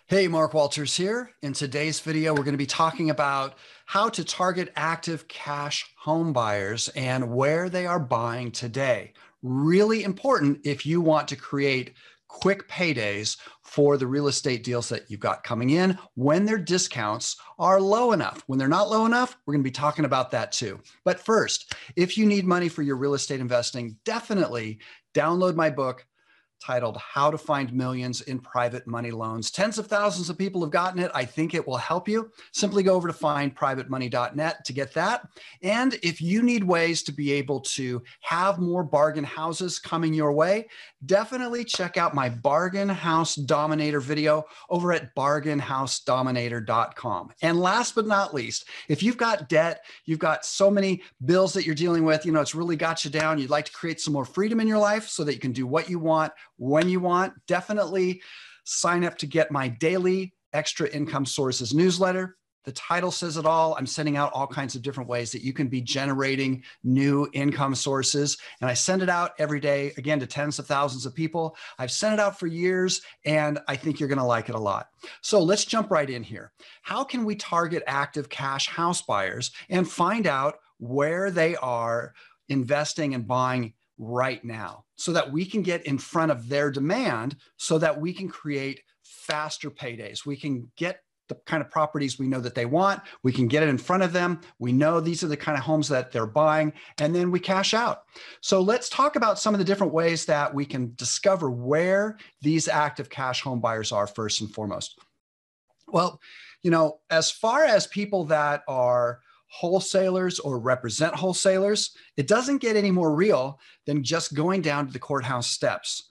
Hey, Mark Walters here. In today's video, we're going to be talking about how to target active cash home buyers and where they are buying today. Really important if you want to create quick paydays for the real estate deals that you've got coming in when their discounts are low enough. When they're not low enough, we're going to be talking about that too. But first, if you need money for your real estate investing, definitely download my book titled How to Find Millions in Private Money Loans. Tens of thousands of people have gotten it. I think it will help you. Simply go over to findprivatemoney.net to get that. And if you need ways to be able to have more bargain houses coming your way, definitely check out my Bargain House Dominator video over at bargainhousedominator.com. And last but not least, if you've got debt, you've got so many bills that you're dealing with, it's really got you down, you'd like to create some more freedom in your life so that you can do what you want, when you want, definitely sign up to get my daily extra income sources newsletter. The title says it all. I'm sending out all kinds of different ways that you can be generating new income sources. And I send it out every day, again, to tens of thousands of people. I've sent it out for years, and I think you're going to like it a lot. So let's jump right in here. How can we target active cash house buyers and find out where they are investing and buying right now so that we can get in front of their demand so that we can create faster paydays? We can get the kind of properties we know that they want. We can get it in front of them. We know these are the kind of homes that they're buying, and then we cash out. So let's talk about some of the different ways that we can discover where these active cash home buyers are first and foremost. Well, as far as people that are wholesalers or represent wholesalers, it doesn't get any more real than just going down to the courthouse steps.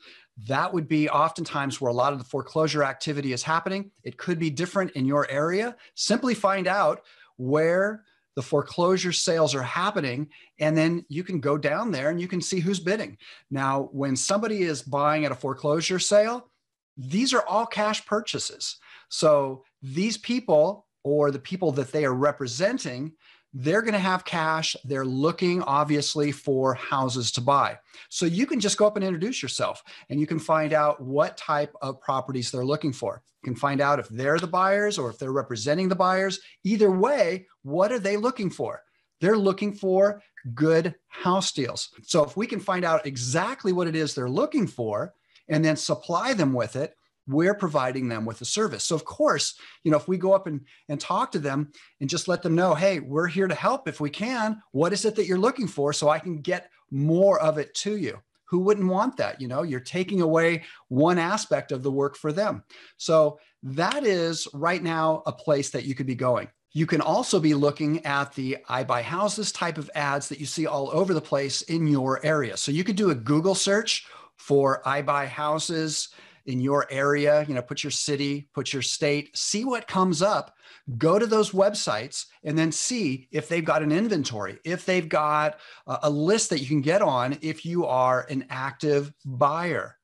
That would be oftentimes where a lot of the foreclosure activity is happening. It could be different in your area. Simply find out where the foreclosure sales are happening, and then you can go down there and you can see who's bidding. Now, when somebody is buying at a foreclosure sale, these are all cash purchases. So these people, or the people that they are representing, they're going to have cash. They're looking, obviously, for houses to buy. So you can just go up and introduce yourself, and you can find out what type of properties they're looking for. You can find out if they're the buyers or if they're representing the buyers. Either way, what are they looking for? They're looking for good house deals. So if we can find out exactly what it is they're looking for and then supply them with it, we're providing them with a service. So of course, if we go up and talk to them and just let them know, hey, we're here to help if we can. What is it that you're looking for so I can get more of it to you? Who wouldn't want that? You're taking away one aspect of the work for them. So that is right now a place that you could be going. You can also be looking at the I Buy Houses type of ads that you see all over the place in your area. So you could do a Google search for I Buy Houses in your area, put your city, put your state, see what comes up, go to those websites, and then see if they've got an inventory, if they've got a list that you can get on if you are an active buyer.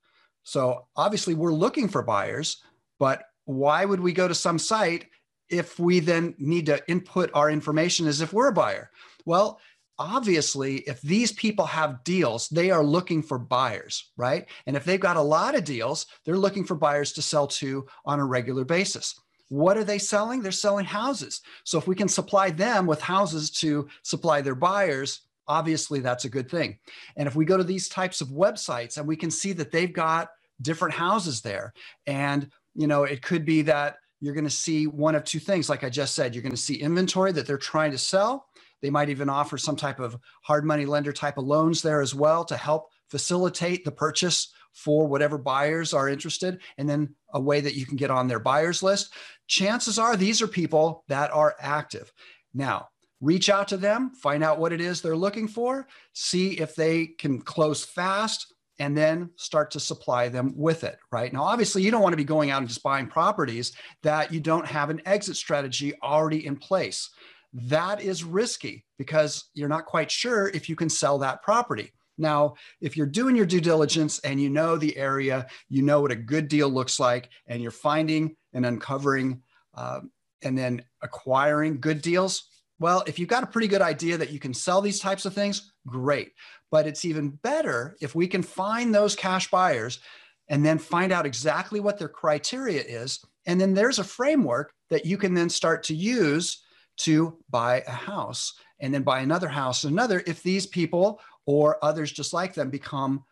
So obviously we're looking for buyers, but why would we go to some site if we then need to input our information as if we're a buyer? Well, obviously, if these people have deals, they are looking for buyers, right? And if they've got a lot of deals, they're looking for buyers to sell to on a regular basis. What are they selling? They're selling houses. So if we can supply them with houses to supply their buyers, obviously that's a good thing. And if we go to these types of websites and we can see that they've got different houses there, and it could be that you're going to see one of two things. Like I just said, you're going to see inventory that they're trying to sell. They might even offer some type of hard money lender type of loans there as well to help facilitate the purchase for whatever buyers are interested, and then a way that you can get on their buyers list. Chances are these are people that are active. Now, reach out to them, find out what it is they're looking for, see if they can close fast, and then start to supply them with it, right? Now, obviously, you don't want to be going out and just buying properties that you don't have an exit strategy already in place. That is risky because you're not quite sure if you can sell that property. Now, if you're doing your due diligence and you know the area, you know what a good deal looks like, and you're finding and uncovering and then acquiring good deals, well, if you've got a pretty good idea that you can sell these types of things, great. But it's even better if we can find those cash buyers and then find out exactly what their criteria is And then there's a framework that you can then start to use to buy a house and then buy another house and another if these people or others just like them become,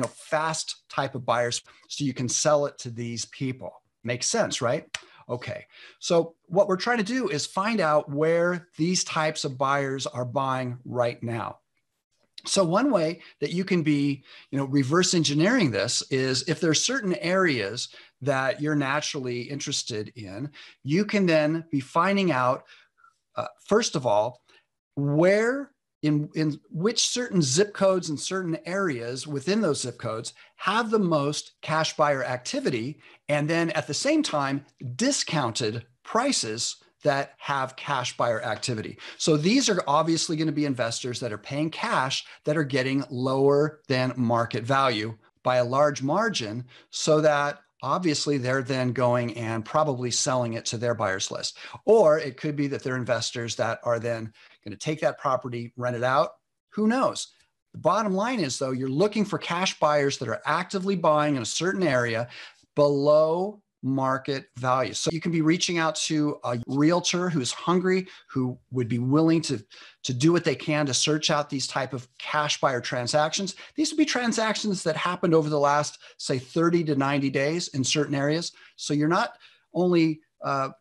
fast type of buyers, so you can sell it to these people. Makes sense, right? Okay. So what we're trying to do is find out where these types of buyers are buying right now. So one way that you can be, reverse engineering this is if there's certain areas that you're naturally interested in, you can then be finding out, first of all, where in which certain zip codes and certain areas within those zip codes have the most cash buyer activity, and then at the same time, discounted prices that have cash buyer activity. So these are obviously going to be investors that are paying cash that are getting lower than market value by a large margin, so that obviously they're then going and probably selling it to their buyers list. Or it could be that they're investors that are then going to take that property, rent it out. Who knows? The bottom line is, though, you're looking for cash buyers that are actively buying in a certain area below market value. So you can be reaching out to a realtor who's hungry, who would be willing to do what they can to search out these type of cash buyer transactions. These would be transactions that happened over the last, say, 30 to 90 days in certain areas. So you're not only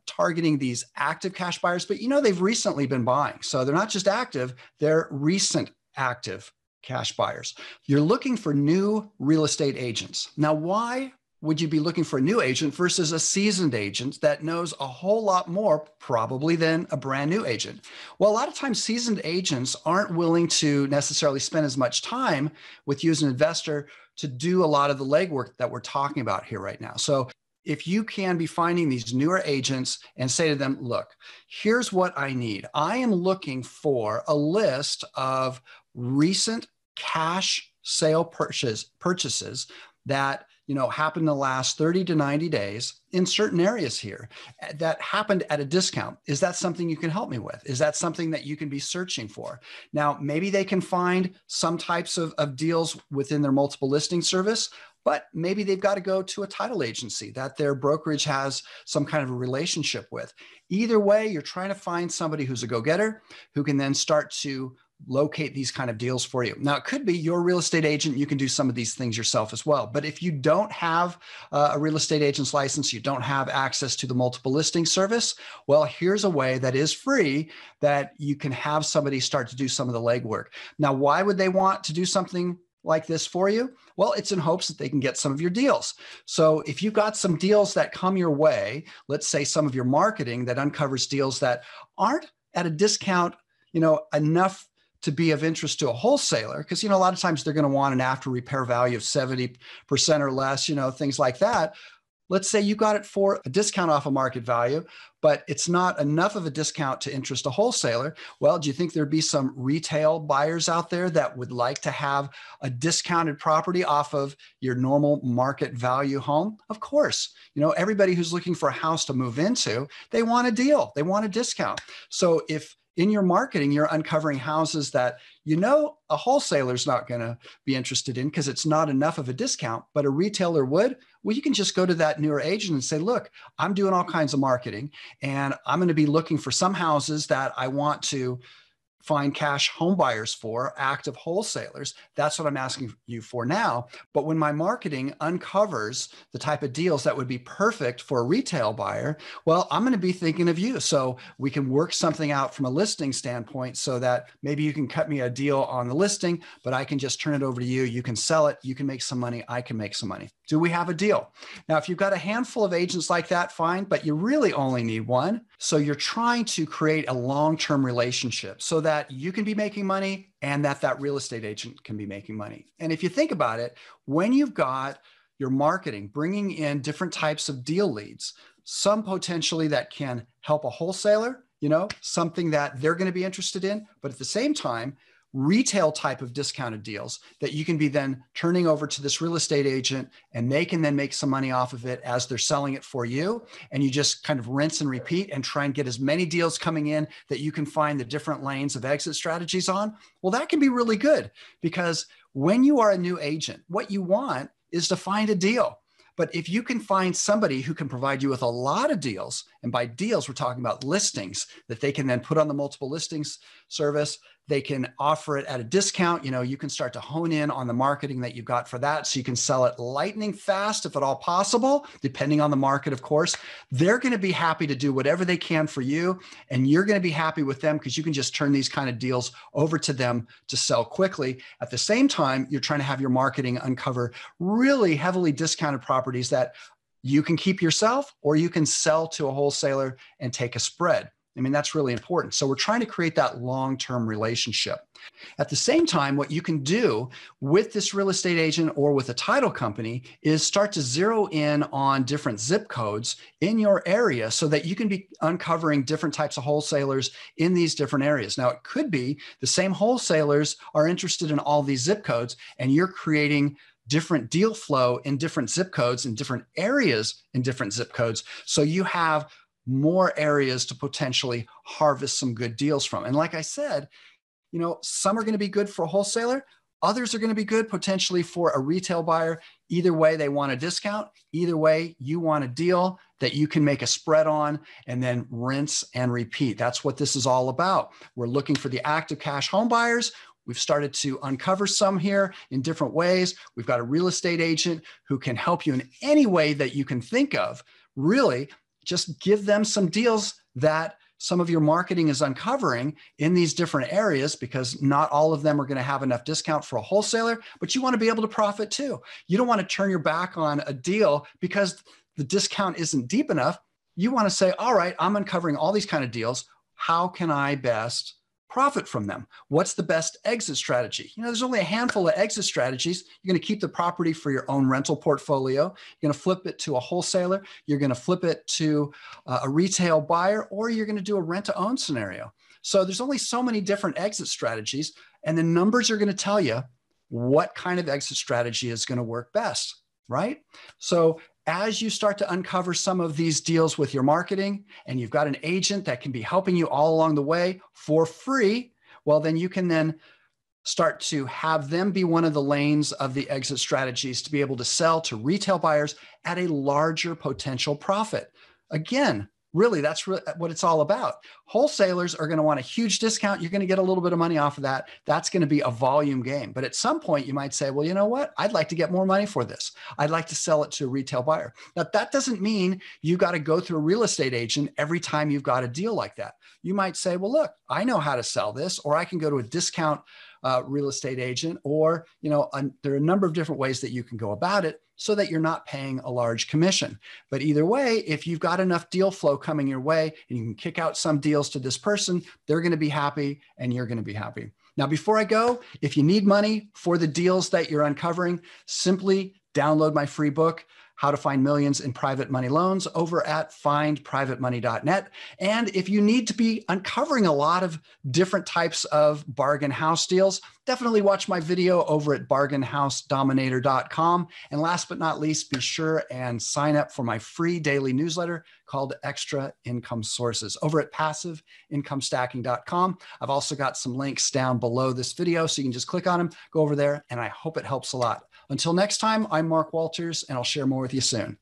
targeting these active cash buyers, but they've recently been buying. So they're not just active, they're recent active cash buyers. You're looking for new real estate agents. Now, why would you be looking for a new agent versus a seasoned agent that knows a whole lot more probably than a brand new agent? Well, a lot of times seasoned agents aren't willing to necessarily spend as much time with you as an investor to do a lot of the legwork that we're talking about here right now. So if you can be finding these newer agents and say to them, look, here's what I need. I am looking for a list of recent cash sale purchases that happened in the last 30 to 90 days in certain areas here that happened at a discount. Is that something you can help me with? Is that something that you can be searching for? Now, maybe they can find some types of deals within their multiple listing service, but maybe they've got to go to a title agency that their brokerage has some kind of a relationship with. Either way, you're trying to find somebody who's a go-getter who can then start to locate these kind of deals for you. Now, it could be your real estate agent. You can do some of these things yourself as well. But if you don't have a real estate agent's license, you don't have access to the multiple listing service, well, here's a way that is free that you can have somebody start to do some of the legwork. Now, why would they want to do something like this for you? Well, it's in hopes that they can get some of your deals. So if you've got some deals that come your way, let's say some of your marketing that uncovers deals that aren't at a discount, enough to be of interest to a wholesaler, because, a lot of times they're going to want an after repair value of 70% or less, things like that. Let's say you got it for a discount off of market value, but it's not enough of a discount to interest a wholesaler. Well, do you think there'd be some retail buyers out there that would like to have a discounted property off of your normal market value home? Of course. Everybody who's looking for a house to move into, they want a deal. They want a discount. So if in your marketing, you're uncovering houses that a wholesaler's not going to be interested in because it's not enough of a discount, but a retailer would, well, you can just go to that newer agent and say, look, I'm doing all kinds of marketing and I'm going to be looking for some houses that I want to find cash home buyers for, active wholesalers. That's what I'm asking you for now. But when my marketing uncovers the type of deals that would be perfect for a retail buyer, well, I'm going to be thinking of you. So we can work something out from a listing standpoint so that maybe you can cut me a deal on the listing, but I can just turn it over to you. You can sell it. You can make some money. I can make some money. Do we have a deal? Now, if you've got a handful of agents like that, fine, but you really only need one. So you're trying to create a long-term relationship so that you can be making money and that real estate agent can be making money. And if you think about it, when you've got your marketing bringing in different types of deal leads, some potentially that can help a wholesaler, something that they're going to be interested in, but at the same time, retail type of discounted deals that you can be then turning over to this real estate agent and they can then make some money off of it as they're selling it for you. And you just kind of rinse and repeat and try and get as many deals coming in that you can find the different lanes of exit strategies on. Well, that can be really good because when you are a new agent, what you want is to find a deal. But if you can find somebody who can provide you with a lot of deals, and by deals, we're talking about listings that they can then put on the multiple listings service, they can offer it at a discount. You can start to hone in on the marketing that you've got for that. So you can sell it lightning fast, if at all possible, depending on the market, of course. They're going to be happy to do whatever they can for you. And you're going to be happy with them because you can just turn these kind of deals over to them to sell quickly. At the same time, you're trying to have your marketing uncover really heavily discounted properties that you can keep yourself, or you can sell to a wholesaler and take a spread. I mean, that's really important. So we're trying to create that long-term relationship. At the same time, what you can do with this real estate agent or with a title company is start to zero in on different zip codes in your area so that you can be uncovering different types of wholesalers in these different areas. Now, it could be the same wholesalers are interested in all these zip codes, and you're creating different deal flow in different zip codes, in different areas in different zip codes. So you have more areas to potentially harvest some good deals from. And like I said, some are going to be good for a wholesaler. Others are going to be good potentially for a retail buyer. Either way, they want a discount. Either way, you want a deal that you can make a spread on and then rinse and repeat. That's what this is all about. We're looking for the active cash home buyers. We've started to uncover some here in different ways. We've got a real estate agent who can help you in any way that you can think of. Really, just give them some deals that some of your marketing is uncovering in these different areas, because not all of them are going to have enough discount for a wholesaler, but you want to be able to profit too. You don't want to turn your back on a deal because the discount isn't deep enough. You want to say, all right, I'm uncovering all these kind of deals. How can I best profit from them? What's the best exit strategy? There's only a handful of exit strategies. You're going to keep the property for your own rental portfolio. You're going to flip it to a wholesaler. You're going to flip it to a retail buyer, or you're going to do a rent to own scenario. So there's only so many different exit strategies, and the numbers are going to tell you what kind of exit strategy is going to work best, right? So as you start to uncover some of these deals with your marketing, and you've got an agent that can be helping you all along the way for free, well, then you can then start to have them be one of the lanes of the exit strategies to be able to sell to retail buyers at a larger potential profit. Again, really, that's what it's all about. Wholesalers are going to want a huge discount. You're going to get a little bit of money off of that. That's going to be a volume game. But at some point, you might say, well, you know what? I'd like to get more money for this. I'd like to sell it to a retail buyer. Now, that doesn't mean you got to go through a real estate agent every time you've got a deal like that. You might say, well, look, I know how to sell this, or I can go to a discount real estate agent, or, there are a number of different ways that you can go about it so that you're not paying a large commission. But either way, if you've got enough deal flow coming your way and you can kick out some deals to this person, they're going to be happy and you're going to be happy. Now, before I go, if you need money for the deals that you're uncovering, simply download my free book, How to Find Millions in Private Money Loans, over at findprivatemoney.net. And if you need to be uncovering a lot of different types of bargain house deals, definitely watch my video over at bargainhousedominator.com. And last but not least, be sure and sign up for my free daily newsletter called Extra Income Sources over at passiveincomestacking.com. I've also got some links down below this video, so you can just click on them, go over there, and I hope it helps a lot. Until next time, I'm Mark Walters, and I'll share more with you soon.